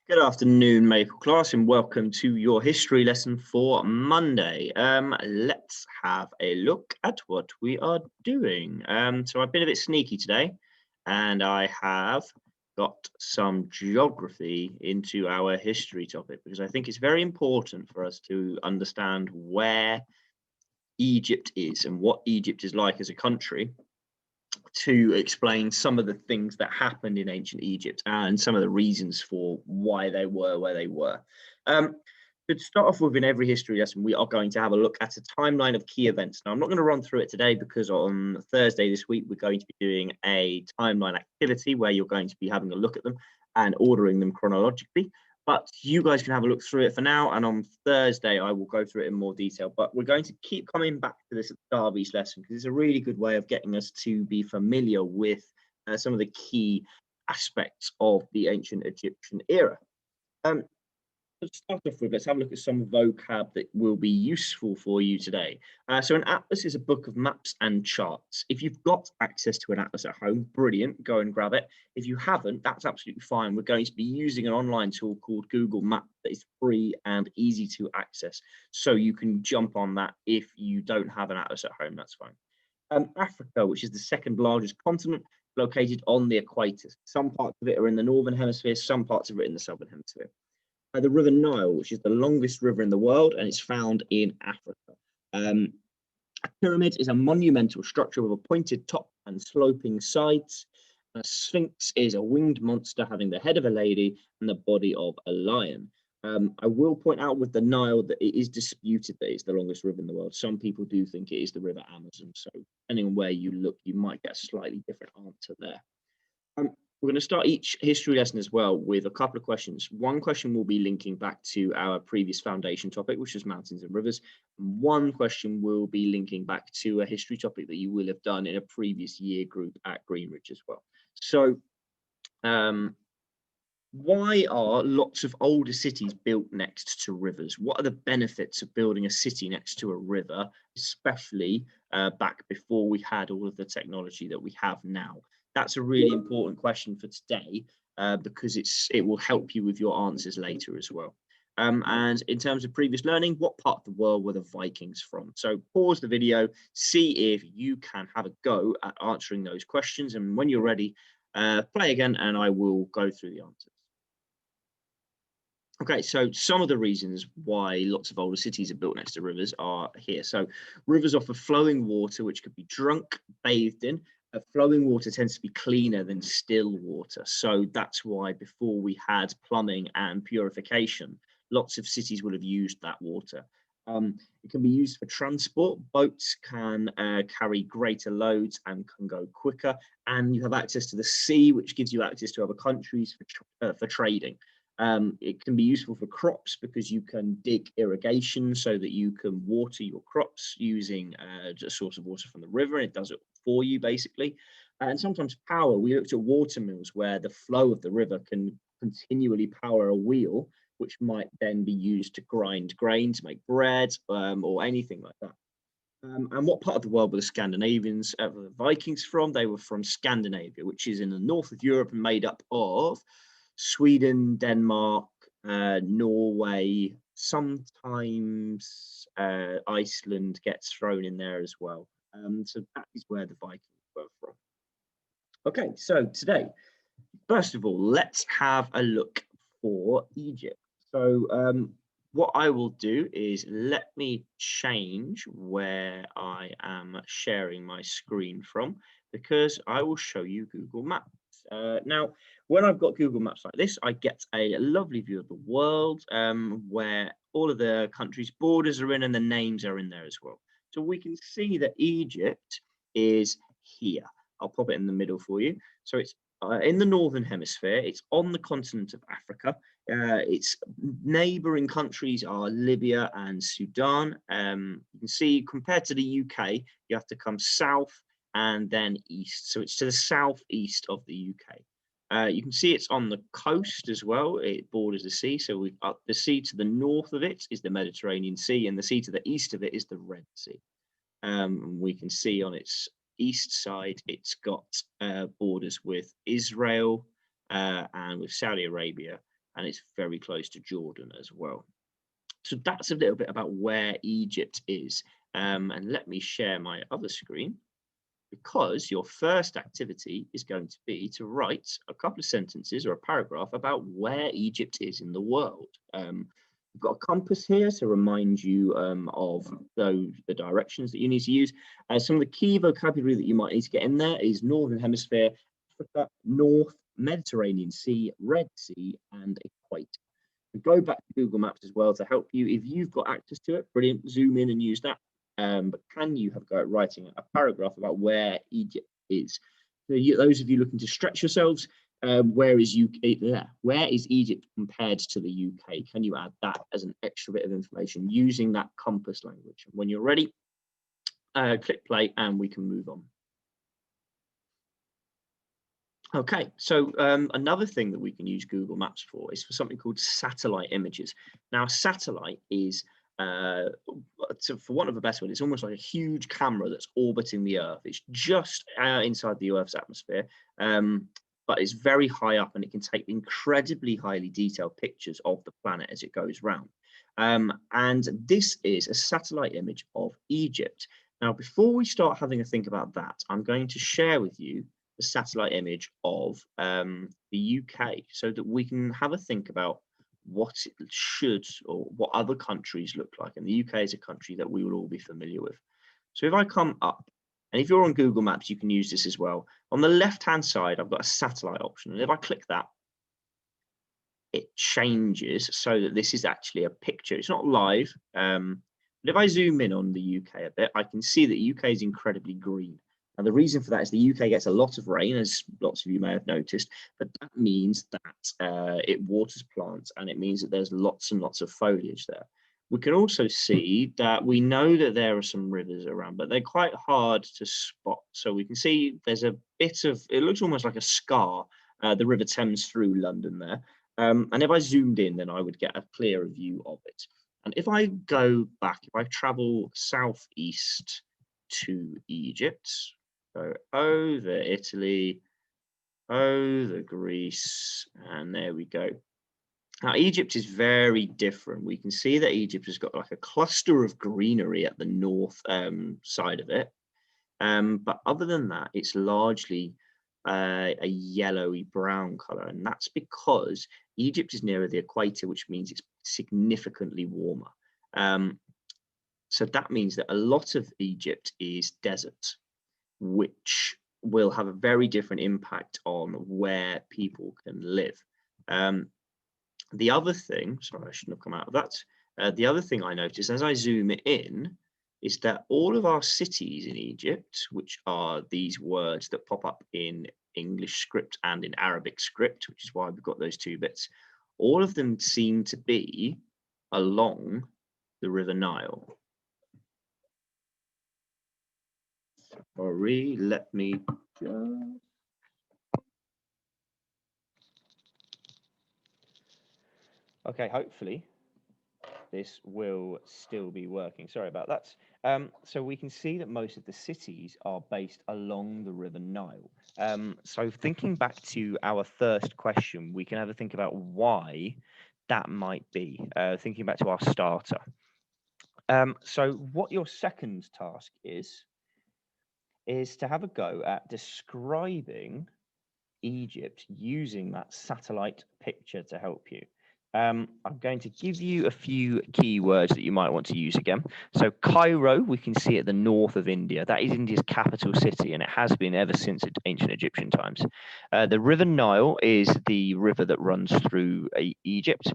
Good afternoon, Maple class, and welcome to your history lesson for Monday. Let's have a look at what we are doing. So I've been a bit sneaky today, and I have got some geography into our history topic because I think it's very important for us to understand where Egypt is and what Egypt is like as a country to explain some of the things that happened in ancient Egypt and some of the reasons for why they were where they were. Um, to start off with, in every history lesson, we are going to have a look at a timeline of key events. Now, I'm not going to run through it today because on Thursday this week, we're going to be doing a timeline activity where you're going to be having a look at them and ordering them chronologically. But you guys can have a look through it for now, and on Thursday I will go through it in more detail. But we're going to keep coming back to this at the start of each lesson because it's a really good way of getting us to be familiar with some of the key aspects of the ancient Egyptian era. Let's start off with, let's have a look at some vocab that will be useful for you today. So an atlas is a book of maps and charts. If you've got access to an atlas at home, brilliant, go and grab it. If you haven't, that's absolutely fine. We're going to be using an online tool called Google Maps that is free and easy to access. So you can jump on that if you don't have an atlas at home, that's fine. Africa, which is the second largest continent, located on the equator. Some parts of it are in the northern hemisphere, some parts of it in the southern hemisphere. The River Nile, which is the longest river in the world, and it's found in Africa. A pyramid is a monumental structure with a pointed top and sloping sides. A sphinx is a winged monster having the head of a lady and the body of a lion. I will point out with the Nile that it is disputed that it's the longest river in the world. Some people do think it is the River Amazon. So depending on where you look, you might get a slightly different answer there. We're going to start each history lesson as well with a couple of questions. One question will be linking back to our previous foundation topic, which was mountains and rivers. And one question will be linking back to a history topic that you will have done in a previous year group at Greenwich as well. So why are lots of older cities built next to rivers? What are the benefits of building a city next to a river, especially back before we had all of the technology that we have now? That's a really important question for today because it will help you with your answers later as well. And in terms of previous learning, what part of the world were the Vikings from? So pause the video, see if you can have a go at answering those questions. And when you're ready, play again and I will go through the answers. Okay, so some of the reasons why lots of older cities are built next to rivers are here. So rivers offer flowing water, which could be drunk, bathed in. Flowing water tends to be cleaner than still water. So that's why before we had plumbing and purification, lots of cities would have used that water. It can be used for transport. Boats can carry greater loads and can go quicker. And you have access to the sea, which gives you access to other countries for trading. It can be useful for crops because you can dig irrigation so that you can water your crops using a source of water from the river. It does it for you basically. And sometimes power. We looked at water mills where the flow of the river can continually power a wheel, which might then be used to grind grain to make bread or anything like that. And what part of the world were the Scandinavians, the Vikings from? They were from Scandinavia, which is in the north of Europe and made up of Sweden, Denmark, Norway, sometimes Iceland gets thrown in there as well. So that is where the Vikings were from. Okay, so today, first of all, let's have a look for Egypt. So what I will do is let me change where I am sharing my screen from because I will show you Google Maps. Now, when I've got Google Maps like this, I get a lovely view of the world where all of the countries' borders are in and the names are in there as well. So we can see that Egypt is here. I'll pop it in the middle for you. So it's in the northern hemisphere. It's on the continent of Africa. Its neighboring countries are Libya and Sudan. You can see compared to the UK, you have to come south and then east. So it's to the southeast of the UK. You can see it's on the coast as well. It borders the sea. So the sea to the north of it is the Mediterranean Sea, and the sea to the east of it is the Red Sea. We can see on its east side, it's got borders with Israel and with Saudi Arabia and it's very close to Jordan as well. So that's a little bit about where Egypt is. And let me share my other screen, because your first activity is going to be to write a couple of sentences or a paragraph about where Egypt is in the world. We've got a compass here to remind you of the directions that you need to use. Some of the key vocabulary that you might need to get in there is Northern Hemisphere, Africa, North, Mediterranean Sea, Red Sea, and Equator. Go back to Google Maps as well to help you. If you've got access to it, brilliant, zoom in and use that. But can you have a go at writing a paragraph about where Egypt is? So those of you looking to stretch yourselves, where is Egypt compared to the UK? Can you add that as an extra bit of information using that compass language? When you're ready, click play and we can move on. Okay, so another thing that we can use Google Maps for is for something called satellite images. Now, satellite is, for want of a better word, it's almost like a huge camera that's orbiting the Earth. It's just inside the Earth's atmosphere, but it's very high up and it can take incredibly highly detailed pictures of the planet as it goes round. And this is a satellite image of Egypt. Now, before we start having a think about that, I'm going to share with you the satellite image of the UK, so that we can have a think about what it should, or what other countries look like. And the UK is a country that we will all be familiar with. So if I come up, and if you're on Google Maps, you can use this as well. On the left-hand side, I've got a satellite option. And if I click that, it changes so that this is actually a picture. It's not live. But if I zoom in on the UK a bit, I can see that UK is incredibly green. And the reason for that is the UK gets a lot of rain, as lots of you may have noticed, but that means that it waters plants, and it means that there's lots and lots of foliage there. We can also see that we know that there are some rivers around, but they're quite hard to spot. So we can see there's a bit of, it looks almost like a scar, the River Thames through London there. And if I zoomed in, then I would get a clearer view of it. And if I go back, if I travel southeast to Egypt, go over Italy, over Greece, and there we go. Now, Egypt is very different. We can see that Egypt has got like a cluster of greenery at the north side of it. But other than that, it's largely a yellowy brown color. And that's because Egypt is nearer the equator, which means it's significantly warmer. So that means that a lot of Egypt is desert, which will have a very different impact on where people can live. The other thing, sorry, I shouldn't have come out of that. The other thing I noticed as I zoom in is that all of our cities in Egypt, which are these words that pop up in English script and in Arabic script, which is why we've got those two bits, all of them seem to be along the River Nile. Sorry, let me just... Okay, hopefully this will still be working. Sorry about that. So we can see that most of the cities are based along the River Nile. So thinking back to our first question, we can have a think about why that might be, thinking back to our starter. So what your second task is to have a go at describing Egypt using that satellite picture to help you. I'm going to give you a few keywords that you might want to use again. So Cairo, we can see at the north of India. That is India's capital city, and it has been ever since ancient Egyptian times. The River Nile is the river that runs through Egypt.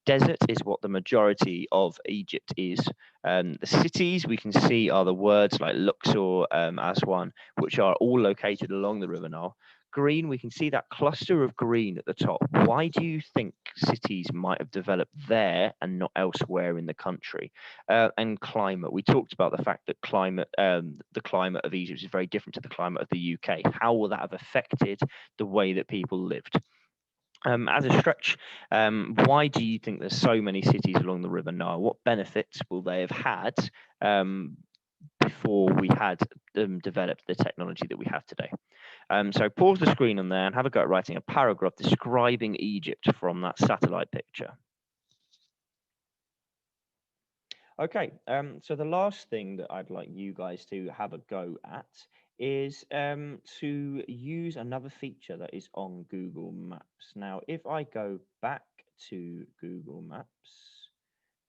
Desert is what the majority of Egypt is. The cities we can see are the words like Luxor, Aswan, which are all located along the River Nile. Green, we can see that cluster of green at the top. Why do you think cities might have developed there and not elsewhere in the country? And climate, we talked about the fact that the climate of Egypt is very different to the climate of the UK. How will that have affected the way that people lived? As a stretch, why do you think there's so many cities along the River Nile? What benefits will they have had before we had developed the technology that we have today. So pause the screen on there and have a go at writing a paragraph describing Egypt from that satellite picture. Okay, so the last thing that I'd like you guys to have a go at is to use another feature that is on Google Maps. Now, if I go back to Google Maps,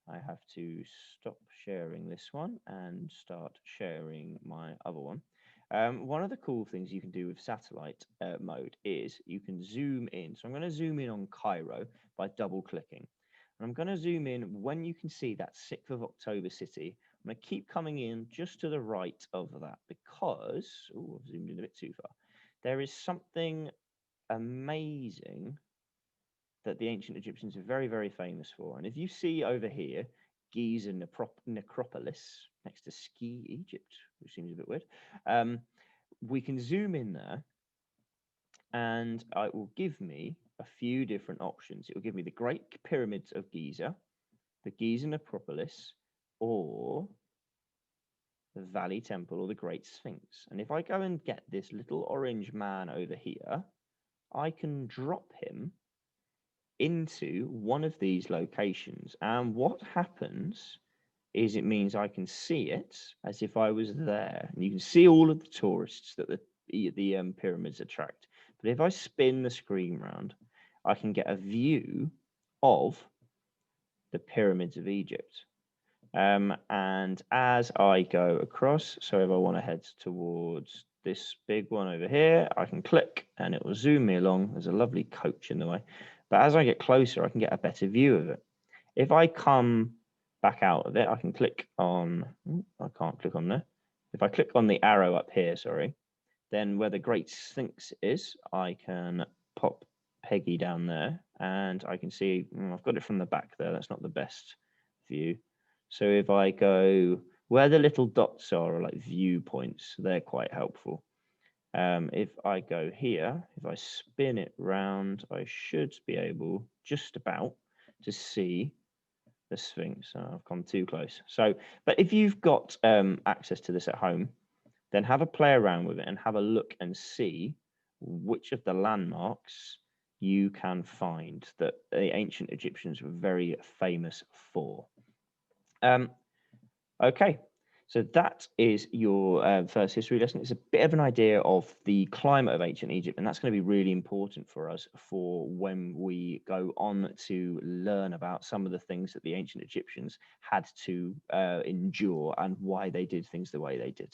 I have to stop sharing this one and start sharing my other one. One of the cool things you can do with satellite mode is you can zoom in. So I'm going to zoom in on Cairo by double clicking. And I'm going to zoom in when you can see that 6th of October city. I'm going to keep coming in just to the right of that because, oh, I've zoomed in a bit too far. There is something amazing that the ancient Egyptians are very, very famous for. And if you see over here, Giza Necropolis next to Ski Egypt, which seems a bit weird, we can zoom in there and it will give me a few different options. It will give me the Great Pyramids of Giza, the Giza Necropolis, or the Valley Temple or the Great Sphinx. And if I go and get this little orange man over here, I can drop him into one of these locations. And what happens is it means I can see it as if I was there. And you can see all of the tourists that the pyramids attract. But if I spin the screen round, I can get a view of the pyramids of Egypt. And as I go across, so if I want to head towards this big one over here, I can click and it will zoom me along. There's a lovely coach in the way. But as I get closer, I can get a better view of it. If I come back out of it, I can click on, I can't click on there. If I click on the arrow up here, sorry, then where the Great Sphinx is, I can pop Peggy down there and I can see, I've got it from the back there. That's not the best view. So if I go where the little dots are like viewpoints, they're quite helpful. If I go here, if I spin it round, I should be able just about to see the Sphinx. Oh, I've gone too close. So, but if you've got access to this at home, then have a play around with it and have a look and see which of the landmarks you can find that the ancient Egyptians were very famous for. Okay, so that is your first history lesson. It's a bit of an idea of the climate of ancient Egypt, and that's going to be really important for us for when we go on to learn about some of the things that the ancient Egyptians had to endure and why they did things the way they did.